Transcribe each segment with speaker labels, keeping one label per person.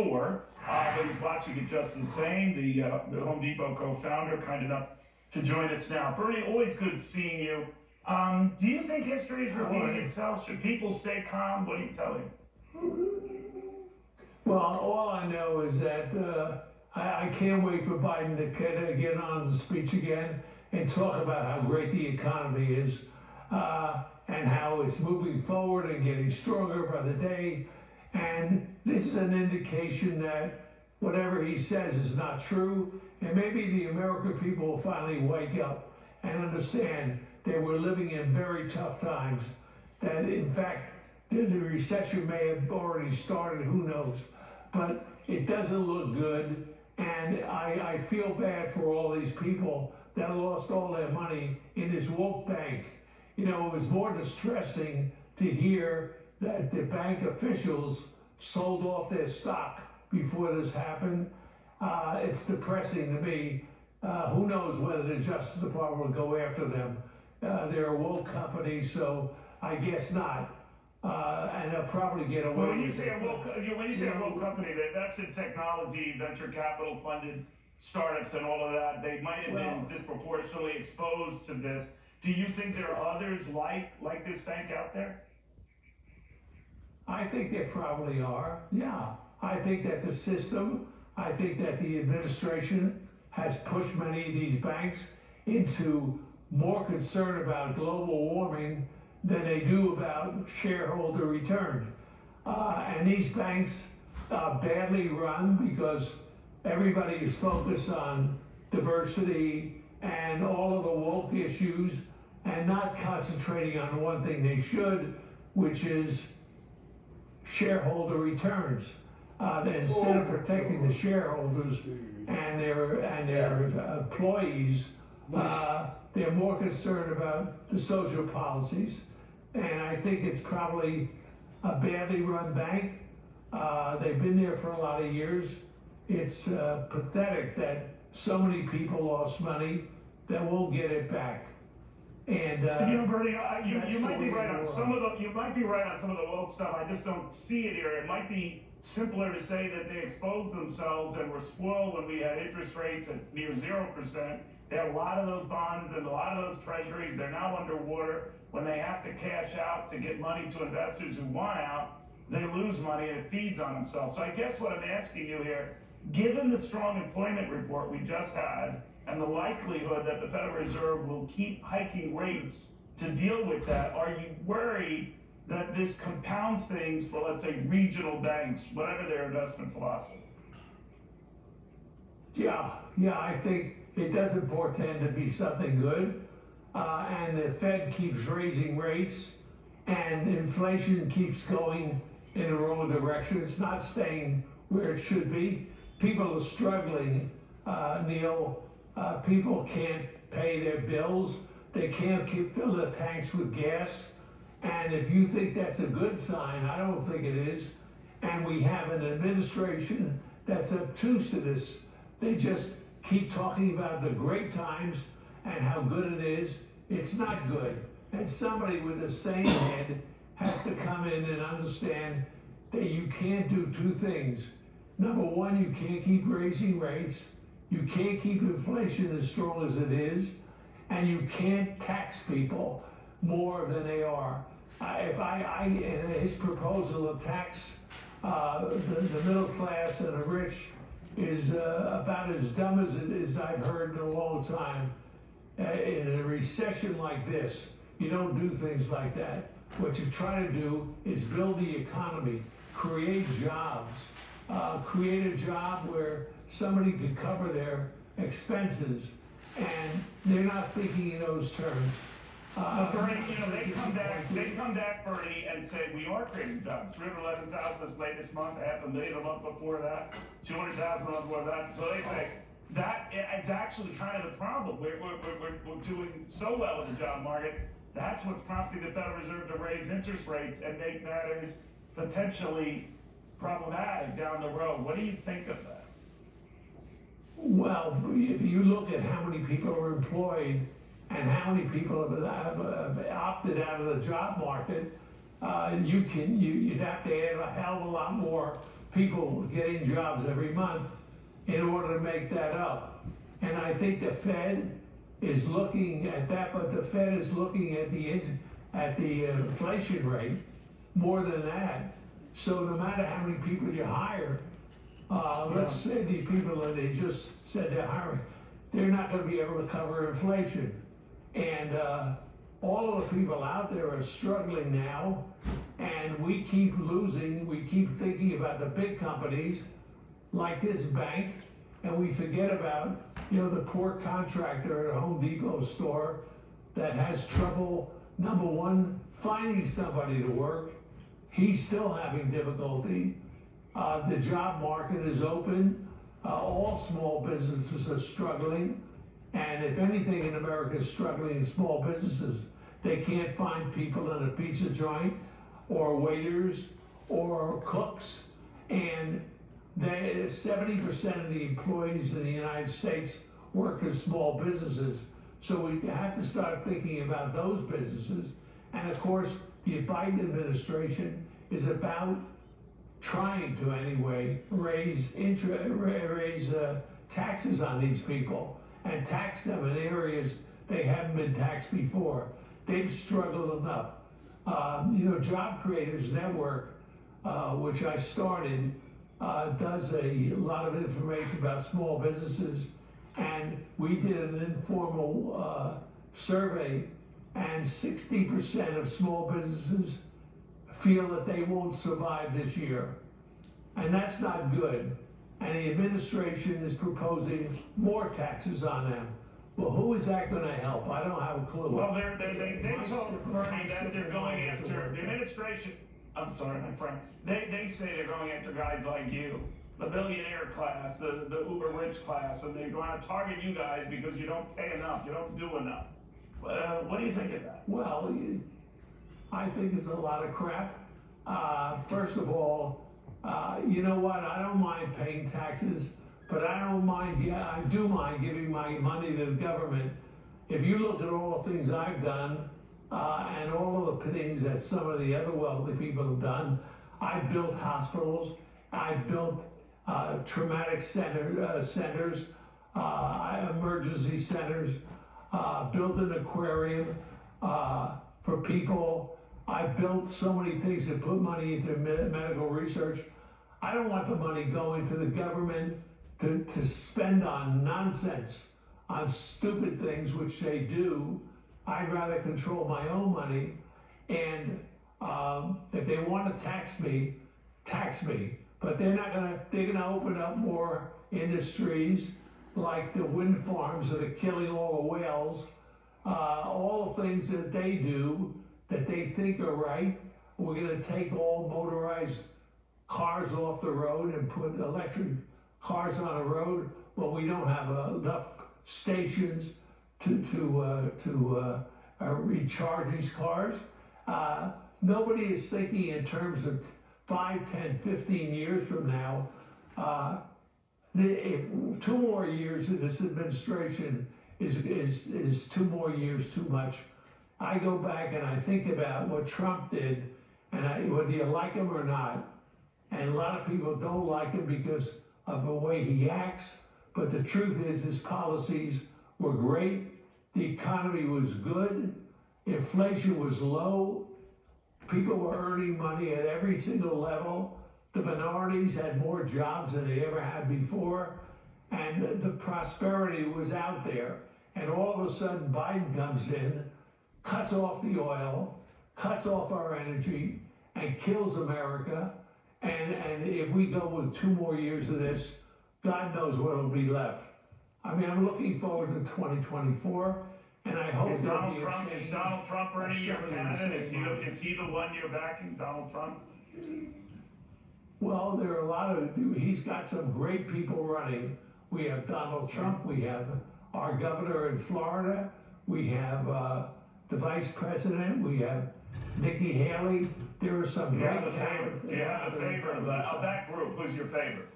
Speaker 1: sure, but he's watching it just the same. The Home Depot co-founder, kind enough to join us now. Bernie, always good seeing you. Do you think history is repeating itself? Should people stay calm? What are you telling?
Speaker 2: Well, all I know is that I can't wait for Biden to get on the speech again and talk about how great the economy is and how it's moving forward and getting stronger by the day. And this is an indication that whatever he says is not true. And maybe the American people will finally wake up and understand that we're living in very tough times, that in fact, the recession may have already started, who knows. But it doesn't look good. And I feel bad for all these people that lost all their money in this woke bank. You know, it was more distressing to hear that the bank officials sold off their stock before this happened. It's depressing to me. Who knows whether the Justice Department will go after them. They're a woke company, so I guess not. And they'll probably get away.
Speaker 1: Well, when you say a woke company, that's in technology, venture capital funded startups and all of that. They might have been disproportionately exposed to this. Do you think there are others like this bank out there?
Speaker 2: I think there probably are, yeah. I think that the system, I think that the administration has pushed many of these banks into more concern about global warming than they do about shareholder return. And these banks are badly run because everybody is focused on diversity and all of the woke issues and not concentrating on one thing they should, which is shareholder returns. Instead of protecting the shareholders and their employees, they're more concerned about the social policies. And I think it's probably a badly run bank. They've been there for a lot of years. It's pathetic that so many people lost money that won't get it back. And
Speaker 1: you know, Bernie, you might be right on some of the woke stuff. I just don't see it here. It might be simpler to say that they exposed themselves and were spoiled when we had interest rates at near 0%. They had a lot of those bonds and a lot of those treasuries. They're now underwater. When they have to cash out to get money to investors who want out, they lose money and it feeds on themselves. So I guess what I'm asking you here, given the strong employment report we just had and the likelihood that the Federal Reserve will keep hiking rates to deal with that, are you worried that this compounds things for, let's say, regional banks, whatever their investment philosophy?
Speaker 2: Yeah, I think it doesn't portend to be something good. And the Fed keeps raising rates and inflation keeps going in the wrong direction. It's not staying where it should be. People are struggling, Neil. People can't pay their bills. They can't fill their tanks with gas. And if you think that's a good sign, I don't think it is. And we have an administration that's obtuse to this. They just keep talking about the great times and how good it is. It's not good. And somebody with a sane head has to come in and understand that you can't do two things. Number one, you can't keep raising rates. You can't keep inflation as strong as it is. And you can't tax people more than they are. His proposal to tax the middle class and the rich is about as dumb as it is I've heard in a long time. In a recession like this, you don't do things like that. What you try to do is build the economy, create jobs, create a job where somebody can cover their expenses, and they're not thinking in those terms.
Speaker 1: Bernie, you know, they come back, Bernie, and say, we are creating jobs. 311,000 this latest month, 500,000 a month before that, 200,000 a month before that. So they say, that is actually kind of the problem. We're doing so well with the job market. That's what's prompting the Federal Reserve to raise interest rates and make matters potentially problematic down the road. What do you think of that?
Speaker 2: Well, if you look at how many people are employed and how many people have opted out of the job market, you'd have to add a hell of a lot more people getting jobs every month in order to make that up. And I think the Fed is looking at that, but the Fed is looking at the inflation rate more than that. So no matter how many people you hire, let's say the people that they just said they're hiring, they're not going to be able to cover inflation. And all of the people out there are struggling now, and we keep losing. We keep thinking about the big companies like this bank, and we forget about, the poor contractor at a Home Depot store that has trouble, number one, finding somebody to work. He's still having difficulty. The job market is open. All small businesses are struggling. And if anything in America is struggling in small businesses, they can't find people in a pizza joint or waiters or cooks. And 70% of the employees in the United States work in small businesses. So we have to start thinking about those businesses. And of course, the Biden administration is about trying to anyway raise taxes on these people and tax them in areas they haven't been taxed before. They've struggled enough. Job Creators Network, which I started, does a lot of information about small businesses, and we did an informal survey, and 60% of small businesses feel that they won't survive this year, and that's not good. And the administration is proposing more taxes on them. Well, who is that going to help? I don't have a clue.
Speaker 1: Well, they told Bernie that they're going after the administration. I'm sorry, my friend. They say they're going after guys like you, the billionaire class, the uber rich class, and they're going to target you guys because you don't pay enough, you don't do enough. What do you think of that?
Speaker 2: Well, I think it's a lot of crap. First of all, you know what? I don't mind paying taxes, but I do mind giving my money to the government. If you look at all the things I've done, and all of the things that some of the other wealthy people have done, I built hospitals, I built traumatic centers, emergency centers, built an aquarium for people. I built so many things that put money into medical research. I don't want the money going to the government to spend on nonsense, on stupid things, which they do. I'd rather control my own money, and if they want to tax me, but they're gonna open up more industries like the wind farms that are killing all the whales, all the things that they do that they think are right. We're gonna take all motorized cars off the road and put electric cars on the road. Well, we don't have enough stations to recharge these cars. Nobody is thinking in terms of 5, 10, 15 years from now. If 2 more years in this administration is 2 more years too much. I go back and I think about what Trump did, and whether you like him or not, and a lot of people don't like him because of the way he acts, but the truth is his policies were great. The economy was good. Inflation was low. People were earning money at every single level. The minorities had more jobs than they ever had before. And the prosperity was out there. And all of a sudden, Biden comes in, cuts off the oil, cuts off our energy, and kills America. And if we go with 2 more years of this, God knows what'll be left. I mean, I'm looking forward to 2024, and I hope
Speaker 1: Is Donald Trump already your candidate? Is he the one you're backing, Donald Trump?
Speaker 2: Well, there are a lot of, he's got some great people running. We have Donald Trump, we have our governor in Florida, we have the vice president, we have Nikki Haley. There are some great talent.
Speaker 1: Do you have a favorite of that group? Who's your favorite?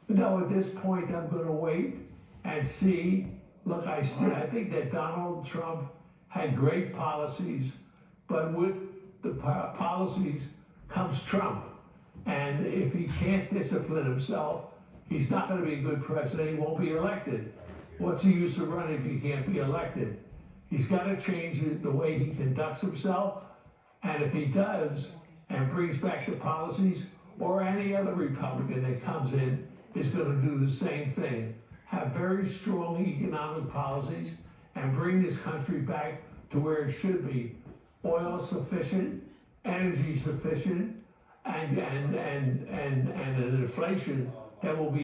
Speaker 2: No, at this point, I'm going to wait and see. Look, I think that Donald Trump had great policies, but with the policies comes Trump. And if he can't discipline himself, he's not going to be a good president. He won't be elected. What's the use of running if he can't be elected? He's got to change the way he conducts himself. And if he does and brings back the policies, or any other Republican that comes in is going to do the same thing. Have very strong economic policies and bring this country back to where it should be. Oil sufficient, energy sufficient, and an inflation that will be